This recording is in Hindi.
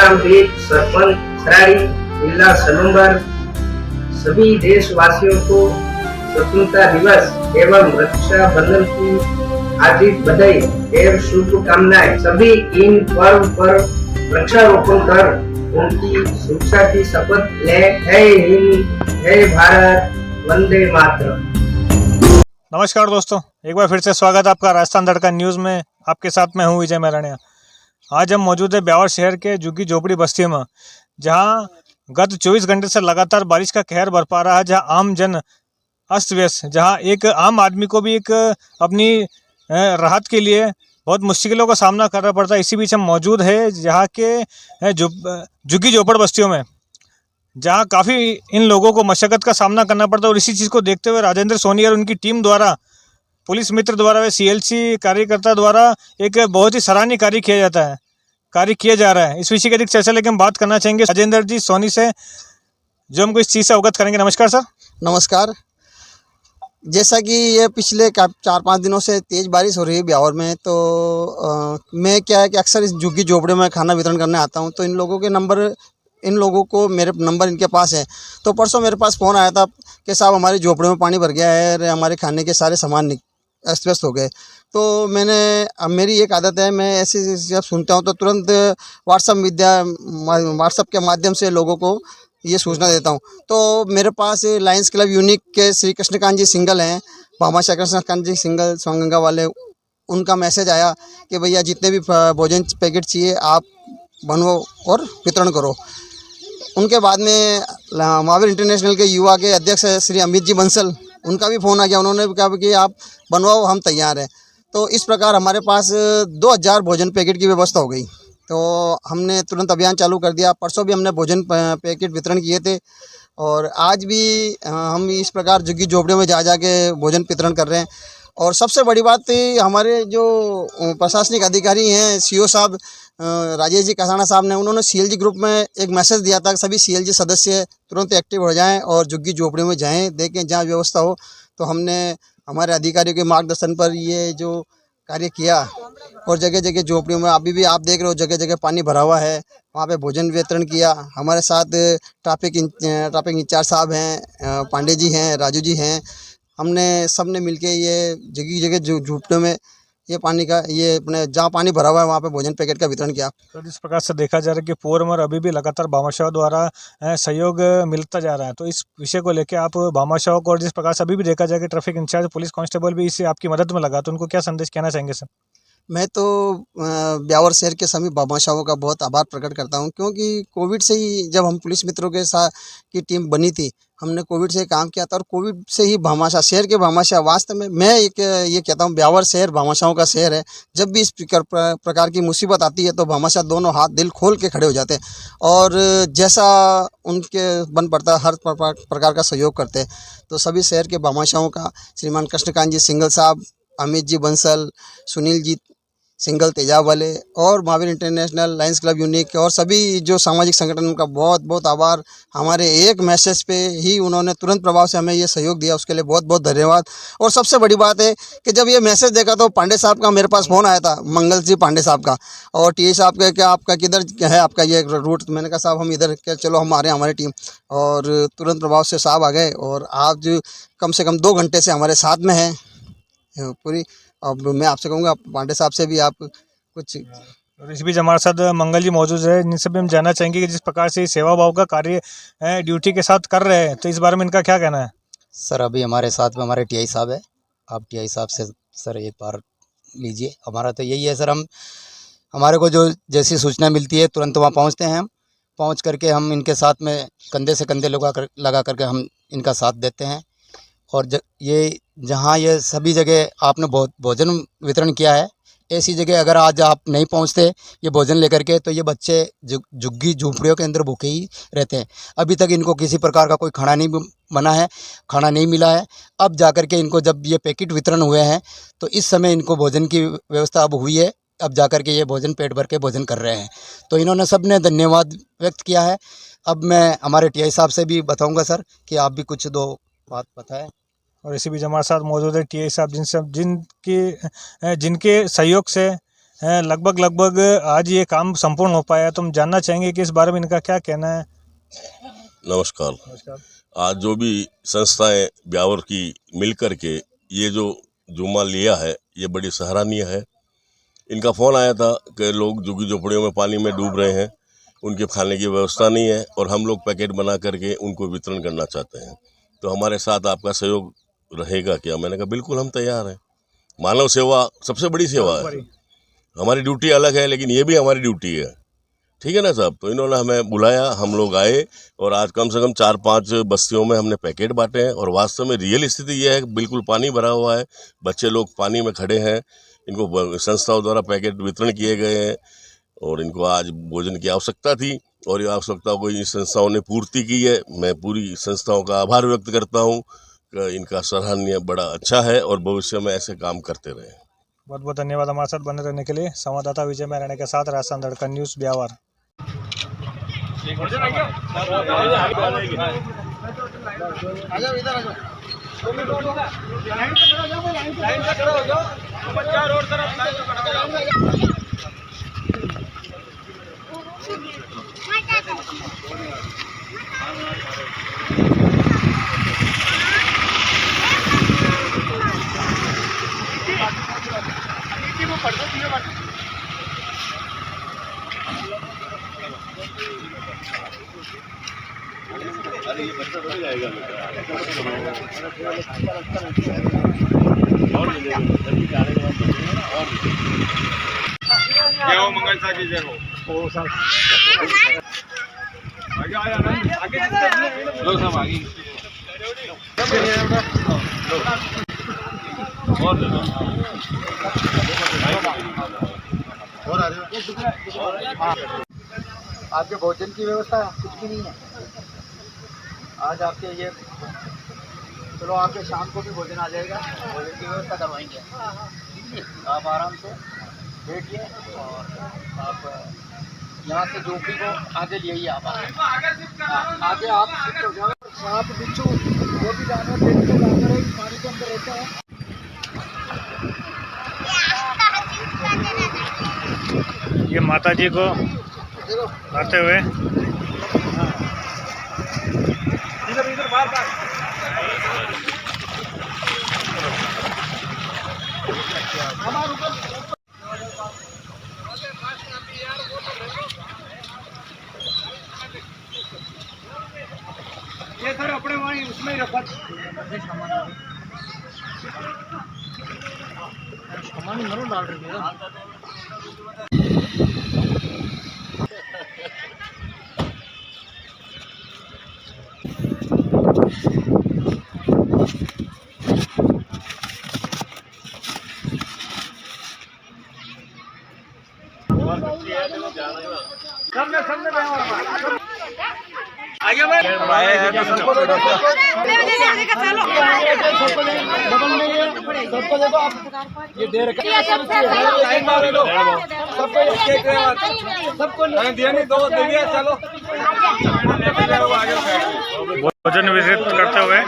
ग्राम बीट, सरपंच सराड़ी, जिला सलूम्बर, सभी देशवासियों को स्वतंत्रता दिवस एवं रक्षाबंधन की हार्दिक बधाई एवं शुभकामनाएं। सभी इन पर्व पर वृक्षारोपण कर उनकी सुरक्षा की शपथ ले। जय हिंद, जय भारत, वंदे मातरम। नमस्कार दोस्तों, एक बार फिर से स्वागत है आपका राजस्थान तड़का न्यूज़ में। आपके साथ मैं हूं विजय मैरानिया। आज हम मौजूद है ब्यावर शहर के झुग्गी झोपड़ी बस्ती में, जहां गत 24 घंटे से लगातार बारिश का कहर बरपा रहा है, जहां आम जन अस्त व्यस्त, जहां एक आम आदमी को भी एक अपनी राहत के लिए बहुत मुश्किलों का सामना करना पड़ता है। इसी बीच हम मौजूद है जहाँ के झुग्गी झोपड़ बस्तियों में, जहां काफ़ी इन लोगों को मशक्क़त का सामना करना पड़ता है। और इसी चीज़ को देखते हुए राजेंद्र सोनी और उनकी टीम द्वारा, पुलिस मित्र द्वारा व CLC कार्यकर्ता द्वारा एक बहुत ही सराहनीय कार्य किया जा रहा है। इस विषय की अधिक चर्चा लेकर हम बात करना चाहेंगे राजेंद्र जी सोनी से, जो हमको इस चीज़ से अवगत करेंगे। नमस्कार सर। नमस्कार। जैसा कि ये पिछले 4-5 दिनों से तेज़ बारिश हो रही है ब्यावर में, तो मैं क्या है कि अक्सर इस झुग्गी झोपड़े में खाना वितरण करने आता हूँ, तो इन लोगों को मेरे नंबर इनके पास है। तो परसों मेरे पास फ़ोन आया था कि साहब हमारे झोपड़े में पानी भर गया है और हमारे खाने के सारे सामान अस्त व्यस्त हो गए। तो मेरी एक आदत है, मैं ऐसे जब सुनता हूँ तो तुरंत व्हाट्सअप के माध्यम से लोगों को ये सूचना देता हूँ। तो मेरे पास लायंस क्लब यूनिक के श्री कृष्णकांत जी सिंगल हैं, भामाशाह कृष्णकांत जी सिंगल सोंगंगा वाले, उनका मैसेज आया कि भैया जितने भी भोजन पैकेट चाहिए आप बनवाओ और वितरण करो। उनके बाद में महावीर इंटरनेशनल के युवा के अध्यक्ष श्री अमित जी बंसल, उनका भी फ़ोन आ गया। उन्होंने भी कहा कि आप बनवाओ, हम तैयार हैं। तो इस प्रकार हमारे पास 2000 भोजन पैकेट की व्यवस्था हो गई। तो हमने तुरंत अभियान चालू कर दिया। परसों भी हमने भोजन पैकेट वितरण किए थे और आज भी हम इस प्रकार झुग्गी झोपड़ियों में जा के भोजन वितरण कर रहे हैं। और सबसे बड़ी बात हमारे जो प्रशासनिक अधिकारी हैं, CO साहब राजेश जी कसाना साहब ने, उन्होंने CLG ग्रुप में एक मैसेज दिया था कि सभी CLG सदस्य तुरंत एक्टिव हो जाएं और झुग्गी झोपड़ियों में जाएं, देखें जहाँ व्यवस्था हो। तो हमने हमारे अधिकारियों के मार्गदर्शन पर ये जो कार्य किया और जगह जगह झोपड़ियों में अभी भी आप देख रहे हो जगह जगह पानी भरा हुआ है, वहाँ पे भोजन वितरण किया। हमारे साथ ट्रैफिक इंचार्ज साहब हैं, पांडे जी हैं, राजू जी हैं, हमने सब ने मिलके ये जगह जगह झोपड़ियों में ये पानी का, ये अपने जहाँ पानी भरा हुआ है वहाँ पे भोजन पैकेट का वितरण किया। तो जिस प्रकार से देखा जा रहा है कि पूर्व में अभी भी लगातार भामाशाह द्वारा सहयोग मिलता जा रहा है, तो इस विषय को लेकर आप भामाशाह को, और जिस प्रकार से अभी भी देखा जाए कि ट्रैफिक इंचार्ज पुलिस कांस्टेबल भी इससे आपकी मदद में लगा, तो उनको क्या संदेश कहना चाहेंगे सर? मैं तो ब्यावर शहर के सभी भामाशाहों का बहुत आभार प्रकट करता हूं, क्योंकि कोविड से ही जब हम पुलिस मित्रों के साथ की टीम बनी थी, हमने कोविड से काम किया था और कोविड से ही भामाशाह, शहर के भामाशाह, वास्तव में मैं ये कहता हूं ब्यावर शहर भामाशाहों का शहर है। जब भी इस प्रकार की मुसीबत आती है तो भामाशाह दोनों हाथ दिल खोल के खड़े हो जाते हैं और जैसा उनके बन पड़ता है हर प्रकार का सहयोग करते हैं। तो सभी शहर के भामाशाहों का, श्रीमान कृष्णकांत जी सिंगल साहब, अमित जी बंसल, सुनील जी सिंगल तेजाब वाले और Mahavir international, Lions club unique और सभी जो सामाजिक संगठन, उनका बहुत बहुत आभार। हमारे एक मैसेज पे ही उन्होंने तुरंत प्रभाव से हमें ये सहयोग दिया, उसके लिए बहुत बहुत धन्यवाद। और सबसे बड़ी बात है कि जब ये मैसेज देखा तो पांडे साहब का मेरे पास फ़ोन आया था, मंगल जी पांडे साहब का, और TI साहब का, क्या आपका किधर है आपका ये रूट? मैंने कहा साहब हम इधर, क्या चलो हम आ रहे हैं, हमारी टीम। और तुरंत प्रभाव से साहब आ गए और आज कम से कम 2 घंटे से हमारे साथ में है पूरी। अब मैं आपसे कहूँगा पांडे साहब से भी आप कुछ। और इस बीच हमारे साथ मंगल जी मौजूद है, जिनसे भी हम जानना चाहेंगे कि जिस प्रकार से सेवा भाव का कार्य ड्यूटी के साथ कर रहे हैं, तो इस बारे में इनका क्या कहना है? सर अभी हमारे साथ में हमारे TI साहब है, आप TI साहब से सर एक बार लीजिए। हमारा तो यही है सर, हमारे को जो जैसी सूचना मिलती है तुरंत वहाँ पहुँचते हैं। हम पहुँच करके हम इनके साथ में कंधे से कंधे लगा करके हम इनका साथ देते हैं। और ये जहाँ ये सभी जगह आपने भोजन वितरण किया है, ऐसी जगह अगर आज आप नहीं पहुँचते ये भोजन लेकर के, तो ये बच्चे झुग्गी झोपड़ियों के अंदर भूखे ही रहते हैं। अभी तक इनको किसी प्रकार का कोई खाना नहीं बना है, खाना नहीं मिला है। अब जाकर के इनको जब ये पैकेट वितरण हुए हैं तो इस समय इनको भोजन की व्यवस्था अब हुई है। अब जाकर के ये भोजन पेट भर के भोजन कर रहे हैं, तो इन्होंने सब ने धन्यवाद व्यक्त किया है। अब मैं हमारे TI साहब से भी बताऊँगा सर कि आप भी कुछ 2 बात बताएं। और इसी बीच हमारे साथ मौजूद है TI साहब, जिनके सहयोग से लगभग आज ये काम संपूर्ण हो पाया। तुम जानना चाहेंगे कि इस बारे में इनका क्या कहना है। नमस्कार। आज जो भी संस्थाएं ब्यावर की मिल कर के ये जो जुम्मा लिया है ये बड़ी सराहनीय है। इनका फ़ोन आया था कि लोग झुग्गी झोपड़ियों में पानी में डूब रहे हैं, उनके खाने की व्यवस्था नहीं है और हम लोग पैकेट बना करके उनको वितरण करना चाहते हैं, तो हमारे साथ आपका सहयोग रहेगा क्या? मैंने कहा बिल्कुल हम तैयार हैं। मानव सेवा सबसे बड़ी सेवा है। हमारी ड्यूटी अलग है लेकिन ये भी हमारी ड्यूटी है, ठीक है ना साहब। तो इन्होंने हमें बुलाया, हम लोग आए और आज कम से कम 4-5 बस्तियों में हमने पैकेट बांटे हैं और वास्तव में रियल स्थिति ये है कि बिल्कुल पानी भरा हुआ है, बच्चे लोग पानी में खड़े हैं, इनको संस्थाओं द्वारा पैकेट वितरण किए गए हैं और इनको आज भोजन की आवश्यकता थी और ये आवश्यकता को इन संस्थाओं ने पूर्ति की है। मैं पूरी संस्थाओं का आभार व्यक्त करता हूँ कि इनका सराहनीय बड़ा अच्छा है और भविष्य में ऐसे काम करते रहें। बहुत बहुत धन्यवाद हमारे साथ बने रहने के लिए। संवाददाता विजय मैराणे के साथ राजस्थान तड़का न्यूज़ ब्यावर। जय हो मंगल साहब की जय हो। आगे लोग सब आगे आपके भोजन की व्यवस्था कुछ भी नहीं है आज आपके ये। चलो आपके शाम को भी भोजन आ जाएगा, भोजन की व्यवस्था करवाएंगे। आप आराम से बैठिए और आप यहाँ से झोपड़ी को आगे ले आइए। आप आगे आप शिफ्ट हो जाओ। सांप बिच्छू जो भी जानवर देखते जानवर है पानी के अंदर रहता है। ये माता जी को आते हुए इधर बार ये सर अपने वहीं उसमें ही रखा सामान नरो डाल रही है। सबको देखो आप ये दे रखा सबको दिया नहीं दो दे दिया। चलो भोजन वितरित करते हुए